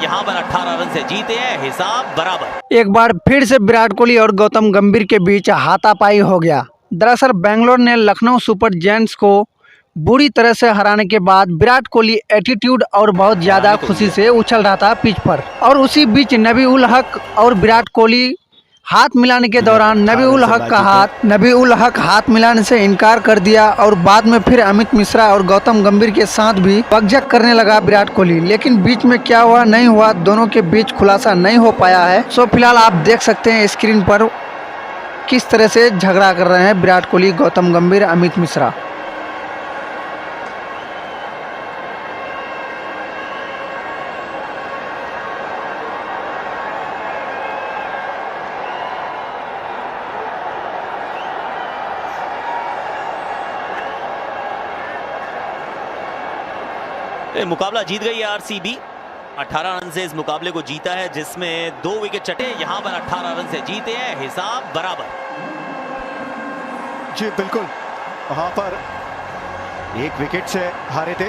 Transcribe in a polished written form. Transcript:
यहाँ पर 18 रन से जीते हैं, हिसाब बराबर। एक बार फिर से विराट कोहली और गौतम गंभीर के बीच हाथापाई हो गया। दरअसल बेंगलोर ने लखनऊ सुपर जायंट्स को बुरी तरह से हराने के बाद विराट कोहली एटीट्यूड और बहुत ज्यादा खुशी से उछल रहा था पिच पर, और उसी बीच नबी उल हक और विराट कोहली हाथ मिलाने के दौरान नबी उल हक हाथ मिलाने से इनकार कर दिया, और बाद में फिर अमित मिश्रा और गौतम गंभीर के साथ भी बकझक करने लगा विराट कोहली। लेकिन बीच में क्या हुआ नहीं हुआ, दोनों के बीच खुलासा नहीं हो पाया है। सो फिलहाल आप देख सकते हैं स्क्रीन पर किस तरह से झगड़ा कर रहे हैं विराट कोहली, गौतम गंभीर, अमित मिश्रा। मुकाबला जीत गई है आरसीबी। 18 रन से इस मुकाबले को जीता है, जिसमें 2 विकेट चटे। यहां पर 18 रन से जीते हैं, हिसाब बराबर। जी बिल्कुल, वहां पर 1 विकेट से हारे थे।